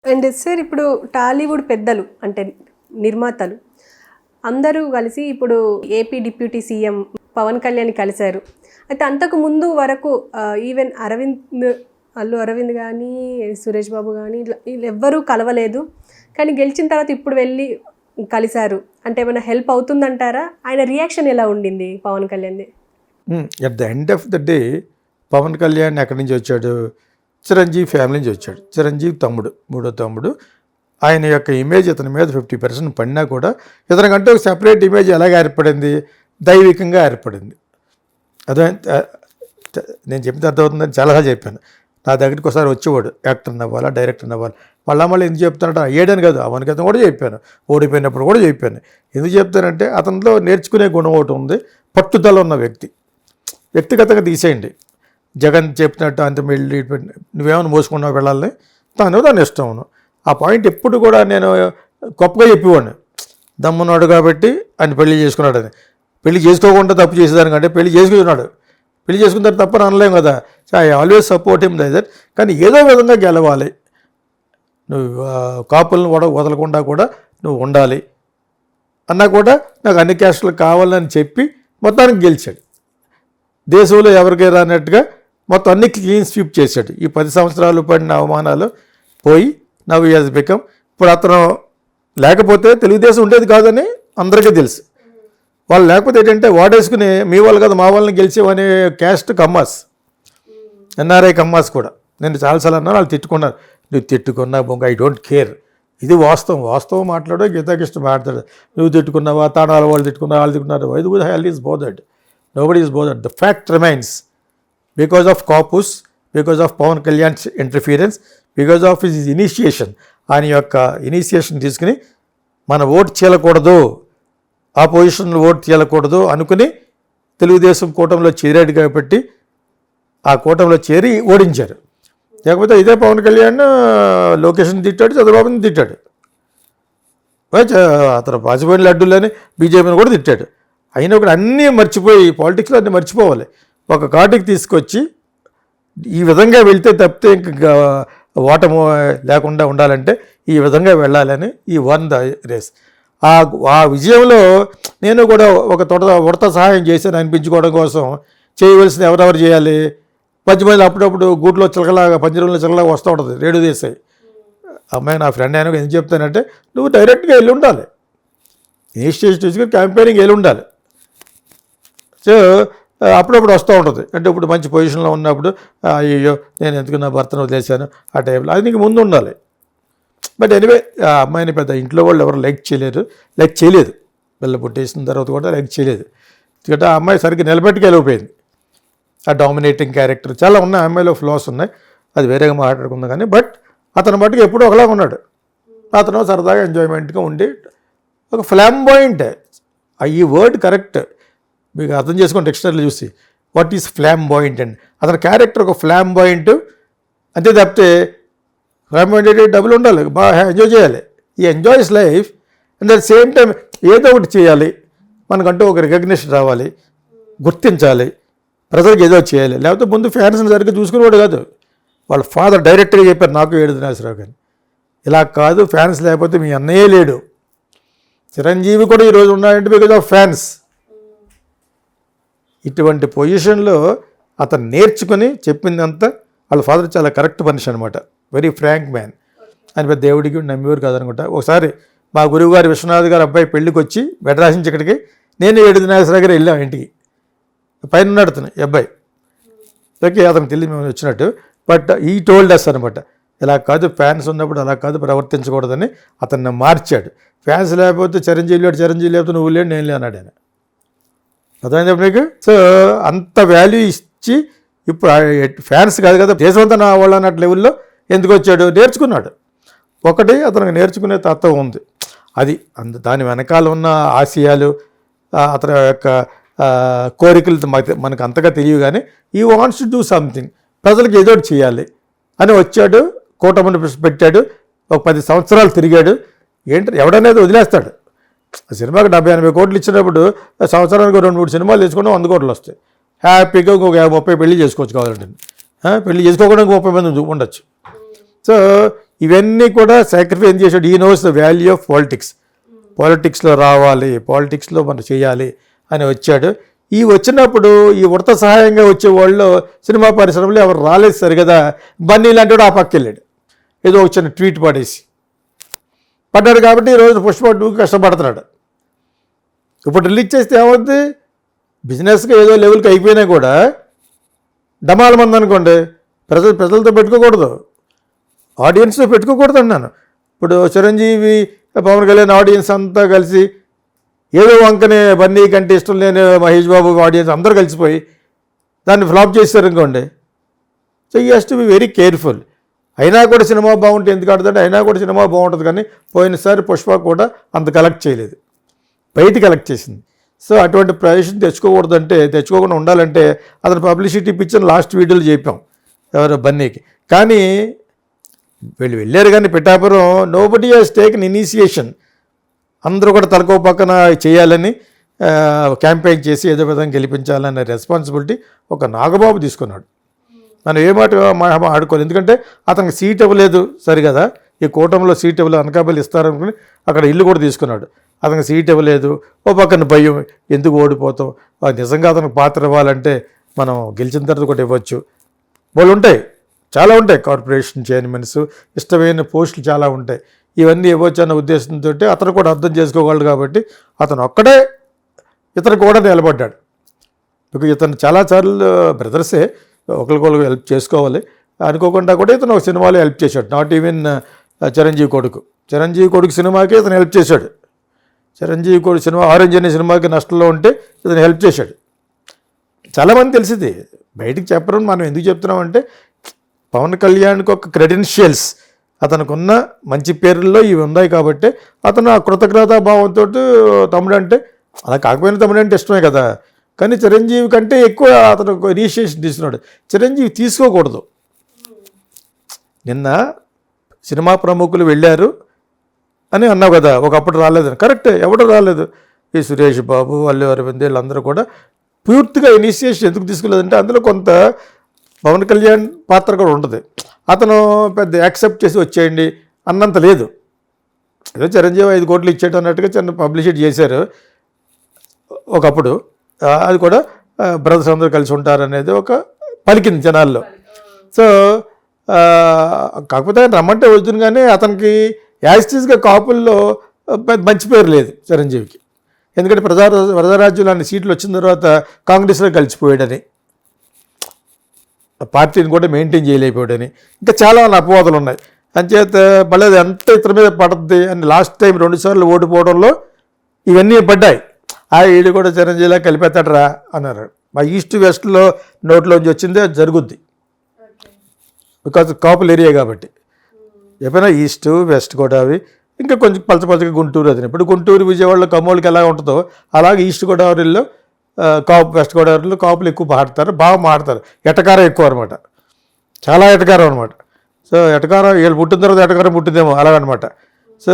And sir ఇప్పుడు టాలీవుడ్ పెద్దలు అంటే నిర్మాతలు అందరూ కలిసి ఇప్పుడు AP deputy CM Pawan Kalyan కలిశారు. అయితే అంతకు ముందు వరకు ఈవెన్ అల్లు అరవింద్ కానీ సురేష్ బాబు కానీ వీళ్ళు ఎవ్వరూ కలవలేదు. కానీ గెలిచిన తర్వాత ఇప్పుడు వెళ్ళి కలిశారు అంటే ఏమైనా హెల్ప్ అవుతుందంటారా? ఆయన రియాక్షన్ ఎలా ఉండింది పవన్ కళ్యాణ్ది? At the end of the day Pawan Kalyan ఎక్కడి నుంచి వచ్చాడు? చిరంజీవి ఫ్యామిలీ నుంచి వచ్చాడు. చిరంజీవి తమ్ముడు, మూడో తమ్ముడు. ఆయన యొక్క ఇమేజ్ ఇతని మీద 50% పడినా కూడా ఇతనికంటే ఒక సెపరేట్ ఇమేజ్ ఎలాగ ఏర్పడింది? దైవికంగా ఏర్పడింది. అదే నేను చెప్తే అర్థమవుతుందని చాలాసార్లు చెప్పాను. నా దగ్గరికి ఒకసారి వచ్చేవాడు, యాక్టర్ అవ్వాలా, డైరెక్టర్ అవ్వాలి. మళ్ళీ ఎందుకు చెప్తానంటే ఏడాను కాదు, అవనికి అతను కూడా చెప్పాను, ఓడిపోయినప్పుడు కూడా చెప్పాను. ఎందుకు చెప్తానంటే అతనిలో నేర్చుకునే గుణం ఒకటి ఉంది, పట్టుదల ఉన్న వ్యక్తి. వ్యక్తిగతంగా తీసేయండి, జగన్ చెప్పినట్టు అంత వెళ్ళి నువ్వేమైనా మోసుకున్నావు వెళ్ళాలని, దాని ఇష్టం. ఆ పాయింట్ ఎప్పుడు కూడా నేను గొప్పగా చెప్పేవాడిని. దమ్మున్నాడు కాబట్టి ఆయన పెళ్లి చేసుకున్నాడు అని. పెళ్లి చేసుకోకుండా తప్పు చేసేదానికంటే పెళ్లి చేసుకున్నాడు, పెళ్లి చేసుకున్న తర్వాత తప్పని అనలేం కదా. I always support him like that. కానీ ఏదో విధంగా గెలవాలి, నువ్వు కాపులను వదలకుండా కూడా నువ్వు ఉండాలి అన్నా కూడా నాకు అన్ని క్యాస్టులు కావాలని చెప్పి మొత్తానికి గెలిచాడు. దేశంలో ఎవరికి రానట్టుగా మొత్తం అన్ని క్లీన్ స్వీప్ చేశాడు. ఈ 10 సంవత్సరాలు పడిన అవమానాలు పోయి నవ్ హి హస్ బికమ్. ఇప్పుడు అతను లేకపోతే తెలుగుదేశం ఉండేది కాదని అందరికీ తెలుసు. వాళ్ళు లేకపోతే ఏంటంటే వాడేసుకుని మీ వాళ్ళు కదా మా వాళ్ళని గెలిచేవనే క్యాస్ట్ కమ్మాస్, ఎన్ఆర్ఐ కమ్మాస్ కూడా. నేను చాలాసార్లు అన్నాను, వాళ్ళు తిట్టుకున్నారు. నువ్వు తిట్టుకున్నా బొంగ, ఐ డోంట్ కేర్. ఇది వాస్తవం మాట్లాడో గీతాకృష్ణ మాట్లాడతాడు. నువ్వు తిట్టుకున్నావా, తానాల వాళ్ళు తిట్టుకున్నావా, వాళ్ళు తిట్టుకున్నారు, ఇది కూడా hell is bothered, nobody is bothered. The fact remains, because of Kapus, because of Pawan Kalyan's interference, because of his initiation. ఆయన యొక్క ఇనిషియేషన్ తీసుకుని మన ఓటు చేయకూడదు, ఆ పొజిషన్లో ఓటు చేయకూడదు అనుకుని తెలుగుదేశం కూటమిలో చేరాడు కాబట్టి ఆ కూటమిలో చేరి ఓడించారు. లేకపోతే ఇదే పవన్ కళ్యాణ్ లోకేష్ని తిట్టాడు, చంద్రబాబుని తిట్టాడు, అతను పాచిపోయిన లడ్డూలని బీజేపీని కూడా తిట్టాడు. అయినా కూడా అన్నీ మర్చిపోయి, పాలిటిక్స్లో అన్నీ మర్చిపోవాలి. ఒక కాటికి తీసుకొచ్చి ఈ విధంగా వెళ్తే తప్పితే ఇంకా ఓటము లేకుండా ఉండాలంటే ఈ విధంగా వెళ్ళాలని ఈ వన్ ద రేస్. ఆ విజయంలో నేను కూడా ఒక ఉడత సహాయం చేశాను అనిపించుకోవడం కోసం. చేయవలసింది ఎవరెవరు చేయాలి? మధ్య అప్పుడప్పుడు గూట్లో చిలకలాగా, పంజరంలో చిలకలాగా వస్తూ ఉంటుంది రేడియో దేశాయి. అమ్మాయి నా ఫ్రెండ్ ఆయన ఏం చెప్తానంటే, నువ్వు డైరెక్ట్గా వెళ్ళి ఉండాలి, ఇనిషియేటివ్ తీసుకుని క్యాంపెయినింగ్ వెళ్ళి ఉండాలి. సో అప్పుడప్పుడు వస్తూ ఉంటుంది. అంటే ఇప్పుడు మంచి పొజిషన్లో ఉన్నప్పుడు అయ్యో నేను ఎందుకు నా భర్తను వదిలేశాను ఆ టైంలో, అది నీకు ముందు ఉండాలి. బట్ ఎనీవే ఆ అమ్మాయిని పెద్ద ఇంట్లో వాళ్ళు ఎవరు లైక్ చేయలేదు. పిల్ల పుట్టేసిన తర్వాత కూడా లైక్ చేయలేదు. ఎందుకంటే ఆ అమ్మాయి సరిగ్గా నిలబెట్టుకెళ్ళిపోయింది. ఆ డామినేటింగ్ క్యారెక్టర్ చాలా ఉన్నాయి, అమ్మాయిలో ఫ్లాస్ ఉన్నాయి, అది వేరేగా మాట్లాడుకుందాం. కానీ బట్ అతను మట్టుకు ఎప్పుడూ ఒకలాగా ఉన్నాడు. అతను సరదాగా ఎంజాయ్మెంట్గా ఉండి ఒక ఫ్లాంబాయింట్, ఈ వర్డ్ కరెక్ట్, మీకు అర్థం చేసుకోండి డిక్షనరీలో చూసి. వాట్ ఈస్ ఫ్లాంబాయింట్ అండి? అతని క్యారెక్టర్ ఒక ఫ్లాంబాయింట్ అంతే తప్పితే ఫ్లాంబాయింట్ అంటే డబ్బులు ఉండాలి, బాగా ఎంజాయ్ చేయాలి. ఈ enjoys life and at same time ఏదో ఒకటి చేయాలి, మనకంటూ ఒక రికగ్నిషన్ రావాలి, గుర్తించాలి, ప్రజలకు ఏదో చేయాలి. లేకపోతే ముందు ఫ్యాన్స్ని సరిగ్గా చూసుకునేవాడు కాదు. వాళ్ళ ఫాదర్ డైరెక్ట్గా చెప్పారు నాకు, ఏడు దినేశ్వరరావు గారిని, ఇలా కాదు, ఫ్యాన్స్ లేకపోతే మీ అన్నయ్యే లేడు. చిరంజీవి కూడా ఈరోజు ఉన్నాడంటే బికాజ్ ఆఫ్ ఫ్యాన్స్. ఇటువంటి పొజిషన్లో అతను నేర్చుకుని చెప్పిందంతా, వాళ్ళ ఫాదర్ చాలా కరెక్ట్ మనిషి అనమాట, వెరీ ఫ్రాంక్ మ్యాన్. ఆయన పెద్ద దేవుడికి నమ్మేవారు కాదనుకుంటా. ఒకసారి మా గురువు గారు విశ్వనాథ్ గారు అబ్బాయి పెళ్ళికి వచ్చి మెడ్రాస్ నుంచి ఇక్కడికి, నేను ఏడు దినేశ్వరరావు గారు వెళ్ళాం ఇంటికి. పైన ఉన్నాడు అతను అబ్బాయి, ఓకే, అతనికి తెలియదు మేము వచ్చినట్టు. బట్ ఈ టోల్డ్ అస్ అనమాట, ఇలా కాదు, ఫ్యాన్స్ ఉన్నప్పుడు అలా కాదు ప్రవర్తించకూడదని అతన్ని మార్చాడు. ఫ్యాన్స్ లేకపోతే చిరంజీవి లేకపోతే నువ్వు లేడు, నేను లేనాడు ఆయన. అర్థమైంది మీకు? సో అంత వాల్యూ ఇచ్చి ఇప్పుడు ఫ్యాన్స్ కాదు కదా, దేశమంతా నా వాళ్ళు అన్నట్టు లెవెల్లో ఎందుకు వచ్చాడు? నేర్చుకున్నాడు. ఒకటి అతనికి నేర్చుకునే తత్వం ఉంది, అది దాని వెనకాల ఉన్న ఆశయాలు, అతని యొక్క కోరికలు మనకు అంతగా తెలియదు. కానీ ఈ వాంట్స్ టు డూ సంథింగ్, ప్రజలకు ఏదో ఒకటి చేయాలి అని వచ్చాడు. కూటమిని పెట్టాడు, ఒక 10 సంవత్సరాలు తిరిగాడు. ఏంటి ఎవడనేది వదిలేస్తాడు. సినిమాకి 70-80 కోట్లు ఇచ్చినప్పుడు సంవత్సరానికి 2-3 సినిమాలు తెచ్చుకుంటే 100 కోట్లు వస్తాయి. హ్యాపీగా ఇంకొక 30 పెళ్లి చేసుకోవచ్చు కావాలంటే. పెళ్లి చేసుకోకుండా 30 మంది ఉండొచ్చు. సో ఇవన్నీ కూడా సాక్రిఫైస్ చేసాడు. ఈ knows the value of politics. పాలిటిక్స్లో రావాలి, పాలిటిక్స్లో మనం చేయాలి అని వచ్చాడు. ఈ వచ్చినప్పుడు ఈ ఉడత సహాయంగా వచ్చే వాళ్ళు సినిమా పరిశ్రమలో ఎవరు రాలేదు సరిగదా. బన్నీ లాంటి వాడు ఆ పక్క వెళ్ళాడు, ఏదో ఒక చిన్న ట్వీట్ పడ్డాడు కాబట్టి ఈరోజు పుష్ప 2 కష్టపడుతున్నాడు. ఇప్పుడు రిలీజ్ చేస్తే ఏమవుద్ది, బిజినెస్గా ఏదో లెవెల్కి అయిపోయినా కూడా డమాల మంది అనుకోండి, ప్రజలతో పెట్టుకోకూడదు, ఆడియన్స్తో పెట్టుకోకూడదు అన్నాను. ఇప్పుడు చిరంజీవి, పవన్ కళ్యాణ్ ఆడియన్స్ అంతా కలిసి ఏదో వంకనే బన్నీ కంటే ఇష్టం లేని మహేష్ బాబు ఆడియన్స్ అందరూ కలిసిపోయి దాన్ని ఫ్లాప్ చేస్తారు అనుకోండి. So you has to be very careful. అయినా కూడా సినిమా బాగుంటే ఎందుకు ఆడుతుంటే, అయినా కూడా సినిమా బాగుంటుంది. కానీ పోయినసారి పుష్ప కూడా అంత కలెక్ట్ చేయలేదు, బయట కలెక్ట్ చేసింది. సో అటువంటి ప్రొజెక్షన్ తెచ్చుకోకుండా ఉండాలంటే అతను పబ్లిసిటీ పిక్చర్ లాస్ట్ వీడియోలో చెప్పాం ఎవరు బన్నీకి. కానీ వీళ్ళు వెళ్ళారు కానీ Pithapuram nobody has taken initiation. అందరూ కూడా తలకో పక్కన చేయాలని క్యాంపెయిన్ చేసి ఏదో విధంగా గెలిపించాలనే రెస్పాన్సిబిలిటీ ఒక నాగబాబు తీసుకున్నాడు. మనం ఏ మాట ఆడుకోవాలి, ఎందుకంటే అతనికి సీట్ ఇవ్వలేదు సరిగదా. ఈ కూటమిలో సీట్ ఇవ్వలేదు, అనకాపల్లి ఇస్తారనుకుని అక్కడ ఇల్లు కూడా తీసుకున్నాడు. అతనికి సీట్ ఇవ్వలేదు, ఓ పక్కన భయం, ఎందుకు ఓడిపోతాం, నిజంగా అతనికి పాత్ర ఇవ్వాలంటే మనం గెలిచిన తర్వాత కూడా ఇవ్వచ్చు. వాళ్ళు ఉంటాయి, చాలా ఉంటాయి, కార్పొరేషన్ చైర్మన్స్, ఇష్టమైన పోస్టులు చాలా ఉంటాయి, ఇవన్నీ ఇవ్వచ్చు అన్న ఉద్దేశంతో అతను కూడా అర్థం చేసుకోగలడు. కాబట్టి అతను ఒక్కడే ఇతను కూడా నిలబడ్డాడు. ఇతను చాలాసార్లు బ్రదర్సే ఒకరికొకరు హెల్ప్ చేసుకోవాలి అనుకోకుండా కూడా ఇతను ఒక సినిమాలో హెల్ప్ చేశాడు. నాట్ ఈవెన్ చిరంజీవి కొడుకు సినిమాకి ఇతను హెల్ప్ చేశాడు. చిరంజీవి కొడుకు సినిమా ఆరెంజ్ అనే సినిమాకి నష్టంలో ఉంటే ఇతను హెల్ప్ చేశాడు. చాలామంది తెలిసింది, బయటికి చెప్పడం మనం ఎందుకు చెప్తున్నామంటే పవన్ కళ్యాణ్కి ఒక క్రెడెన్షియల్స్, అతనికి ఉన్న మంచి పేర్లలో ఇవి ఉన్నాయి కాబట్టి అతను ఆ కృతజ్ఞతా భావంతో తమ్ముడు అంటే, అలా కాకపోయినా తమ్ముడు అంటే ఇష్టమే కదా. కానీ చిరంజీవి కంటే ఎక్కువ అతను ఇనిషియేషన్ తీసుకున్నాడు. చిరంజీవి తీసుకోకూడదు. నిన్న సినిమా ప్రముఖులు వెళ్ళారు అని అన్నావు కదా, ఒకప్పుడు రాలేదని. కరెక్టే, ఎవడు రాలేదు. ఈ సురేష్ బాబు, అల్లు అరవింద్ వీళ్ళందరూ కూడా పూర్తిగా ఇనిషియేషన్ ఎందుకు తీసుకోలేదంటే అందులో కొంత పవన్ కళ్యాణ్ పాత్ర కూడా ఉంటుంది. అతను పెద్ద యాక్సెప్ట్ చేసి వచ్చేయండి అన్నంత లేదు. ఏదో చిరంజీవి 5 కోట్లు ఇచ్చేట అన్నట్టుగా చిన్న పబ్లిసిటీ చేశారు ఒకప్పుడు. అది కూడా బ్రదర్స్ అందరూ కలిసి ఉంటారనేది ఒక పలికింది జనాల్లో. సో కాకపోతే రమ్మంటే వద్దును, కానీ అతనికి యాజిటీస్గా కాపుల్లో మంచి పేరు లేదు చిరంజీవికి. ఎందుకంటే ప్రజారాజ్యంలో అన్ని సీట్లు వచ్చిన తర్వాత కాంగ్రెస్లో కలిసిపోయాడని, పార్టీని కూడా మెయింటైన్ చేయలేకపోయాడని, ఇంకా చాలా అపవాదాలు ఉన్నాయి. అంచేత మళ్ళీ అది ఎంత ఇతని మీద పడుతుంది అని లాస్ట్ టైం 2 సార్లు ఓడిపోవడంలో ఇవన్నీ పడ్డాయి. ఈడు కూడా చిరంజీవిలా కలిపేస్తాడరా అన్నారు. మా ఈస్ట్ వెస్ట్లో నోట్లోంచి వచ్చిందే జరుగుద్ది, బికాజ్ కాపుల్ ఏరియా కాబట్టి. ఎప్పుడైనా ఈస్ట్ వెస్ట్ గోదావరి, ఇంకా కొంచెం పలచపలచగా గుంటూరు. అది ఇప్పుడు గుంటూరు విజయవాడలో కమ్మోళ్ళకి ఎలా ఉంటుందో అలాగే ఈస్ట్ గోదావరిలో వెస్ట్ గోదావరిలో కాపులు ఎక్కువ బాగా మాడతారు. ఎటకారం ఎక్కువ అనమాట, చాలా ఎటకారం అనమాట. సో ఎటకారం వీళ్ళు పుట్టిన తర్వాత ఎటకారం పుట్టిందేమో అలాగనమాట. సో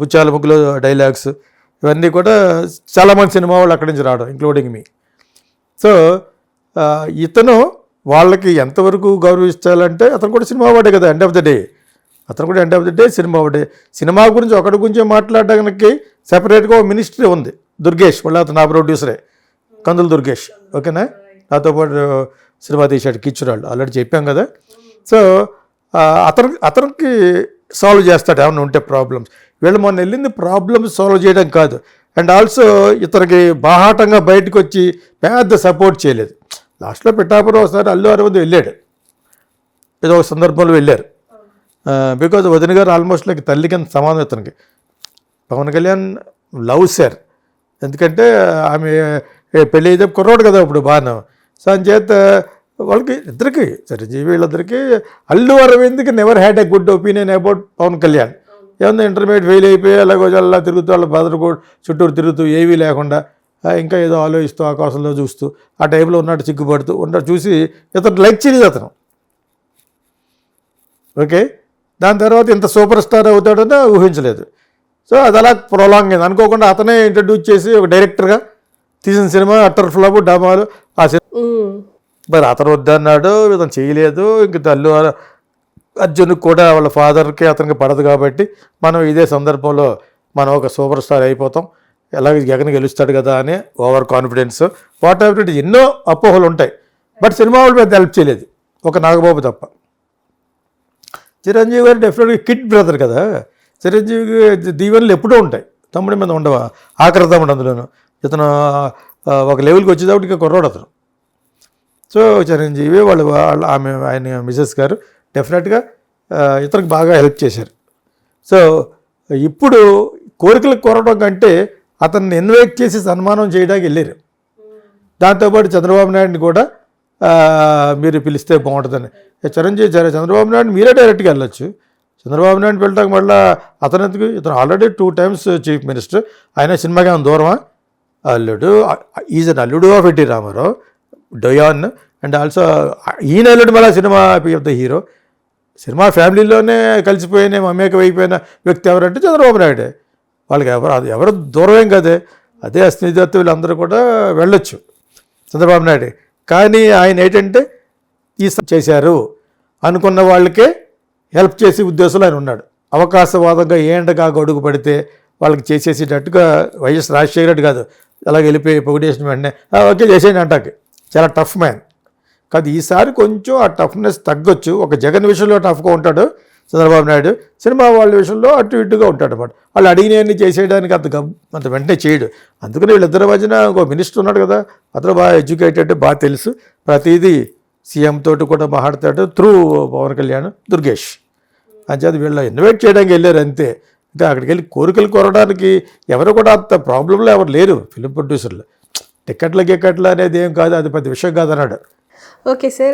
పుచ్చాల ముగ్గులు డైలాగ్స్ ఇవన్నీ కూడా చాలామంది సినిమా వాళ్ళు అక్కడి నుంచి రావడం, ఇంక్లూడింగ్ మీ. సో ఇతను వాళ్ళకి ఎంతవరకు గౌరవించాలంటే అతను కూడా సినిమా వాడే కదా, end of the day cinema వాడే. సినిమా గురించి ఒకటి గురించి మాట్లాడడానికి సెపరేట్గా ఒక మినిస్ట్రీ ఉంది, దుర్గేష్ వాళ్ళ అతను నా ప్రొడ్యూసరే, కందులు దుర్గేష్. ఓకేనా, నాతో పాటు సినిమా తీశాడు కిచ్చురాళ్ళు, ఆల్రెడీ చెప్పాం కదా. సో అతనికి సాల్వ్ చేస్తాడు ఏమన్నా ఉంటే ప్రాబ్లమ్స్. వీళ్ళు మొన్న వెళ్ళింది ప్రాబ్లమ్స్ సాల్వ్ చేయడం కాదు, అండ్ ఆల్సో ఇతనికి బాహాటంగా బయటకు వచ్చి పెద్ద సపోర్ట్ చేయలేదు. లాస్ట్లో పిఠాపురం ఒకసారి అల్లు అరవింద్ వెళ్ళాడు, ఏదో ఒక సందర్భంలో వెళ్ళారు. బికాజ్ వదిన గారు ఆల్మోస్ట్ లైక్ తల్లి కింద సమానం ఇతనికి. పవన్ కళ్యాణ్ లవ్ సార్, ఎందుకంటే ఆమె పెళ్ళి అయితే కుర్రోడు కదా ఇప్పుడు బాగా. సో అంచేత వాళ్ళకి ఇద్దరికి చిరంజీవి వీళ్ళిద్దరికి అల్లు అరవింద్కి never had a good opinion about Pawan Kalyan. ఏమన్నా ఇంటర్మీడియట్ ఫెయిల్ అయిపోయి అలాగో అలా తిరుగుతూ వాళ్ళ బదరుకోడు చుట్టూరు తిరుగుతూ ఏవీ లేకుండా ఇంకా ఏదో ఆలోచిస్తూ ఆకాశంలో చూస్తూ ఆ టైంలో ఉన్నట్టు సిగ్గుపడుతూ ఉన్నట్టు చూసి ఇతను లైక్ చేయలేదు అతను. ఓకే, దాని తర్వాత ఇంత సూపర్ స్టార్ అవుతాడని ఊహించలేదు. సో అది అలా ప్రొలాంగ్ అయింది. అనుకోకుండా అతనే ఇంట్రడ్యూస్ చేసి ఒక డైరెక్టర్గా తీసిన సినిమా అట్టర్ ఫ్లాప్ డామాలు. ఆ సినిమా మరి అతను వద్దన్నాడు, ఇతను చేయలేదు. ఇంక అర్జున్కి కూడా వాళ్ళ ఫాదర్కి అతనికి పడదు కాబట్టి మనం ఇదే సందర్భంలో మనం ఒక సూపర్ స్టార్ అయిపోతాం, ఎలాగ జగన్ గెలుస్తాడు కదా అని over confidence what ever it, ఎన్నో అపోహలు ఉంటాయి. బట్ సినిమా వాళ్ళు పెద్ద హెల్ప్ చేయలేదు, ఒక నాగబాబు తప్ప. చిరంజీవి గారు డెఫినెట్గా కిడ్ బ్రదర్ కదా, చిరంజీవికి దీవెనలు ఎప్పుడూ ఉంటాయి, తమ్ముడి మీద ఉండవా? ఆఖరి తమ్ముడు అందులోను. ఇతను ఒక లెవెల్కి వచ్చేటప్పుడు ఇక కుర్రోడు అతను. సో చిరంజీవి ఆయన మిసెస్ గారు డెఫినెట్గా ఇతనికి బాగా హెల్ప్ చేశారు. సో ఇప్పుడు కోరికలు కోరడం కంటే అతన్ని ఇన్వైట్ చేసి సన్మానం చేయడానికి వెళ్ళారు. దాంతోపాటు చంద్రబాబు నాయుడిని కూడా మీరు పిలిస్తే బాగుంటుందని. చంద్రబాబు నాయుడు మీరే డైరెక్ట్గా వెళ్ళొచ్చు. చంద్రబాబు నాయుడు వెళ్ళడానికి మళ్ళీ ఇతను ఆల్రెడీ 2 times చీఫ్ మినిస్టర్. ఆయన సినిమాకి ఏమైనా దూరమా? అల్లుడు, ఈజ్ అన్ అల్లుడు ఆఫ్ ఎన్టీ రామారావు, డయాన్, అండ్ ఆల్సో ఈయన అల్లుడు మళ్ళీ సినిమా ఆఫ్ ద హీరో. సినిమా ఫ్యామిలీలోనే కలిసిపోయిన మమేకం అయిపోయిన వ్యక్తి ఎవరంటే చంద్రబాబు నాయుడే. వాళ్ళకి ఎవరు దూరమేం కదే. అదే అస్మిత్ వీళ్ళందరూ కూడా వెళ్ళొచ్చు చంద్రబాబు నాయుడు. కానీ ఆయన ఏంటంటే చేశారు అనుకున్న వాళ్ళకే హెల్ప్ చేసే ఉద్దేశంలో ఆయన ఉన్నాడు. అవకాశవాదంగా ఏంటగా గొడుగు పడితే వాళ్ళకి చేసేసేటట్టుగా వైఎస్ రాజశేఖర రెడ్డి కాదు, అలాగ వెళ్ళిపోయి పొగిడేసిన వెంటనే ఓకే చేసేయండి అంటాకి. చాలా టఫ్ మ్యాన్ కాదు. ఈసారి కొంచెం ఆ టఫ్నెస్ తగ్గొచ్చు. ఒక జగన్ విషయంలో టఫ్గా ఉంటాడు చంద్రబాబు నాయుడు, సినిమా వాళ్ళ విషయంలో అటు ఇటుగా ఉంటాడు అన్నమాట. వాళ్ళు అడిగినవన్నీ చేసేయడానికి అంత వెంటనే చేయడు. అందుకని వీళ్ళిద్దరి మధ్యన ఒక మినిస్టర్ ఉన్నాడు కదా, అతను బాగా ఎడ్యుకేటెడ్, బాగా తెలుసు, ప్రతిదీ సీఎం తోటి కూడా మాట్లాడతాడు త్రూ పవన్ కళ్యాణ్, దుర్గేష్. అంచేది వీళ్ళు ఇన్వైట్ చేయడానికి వెళ్ళారు అంతే. ఇంకా అక్కడికి వెళ్ళి కోరికలు కోరడానికి ఎవరు కూడా అంత ప్రాబ్లంలో ఎవరు లేరు ఫిలిం ప్రొడ్యూసర్లు. టికెట్లు అనేది ఏం కాదు, అది పెద్ద విషయం కాదన్నాడు. Okay sir.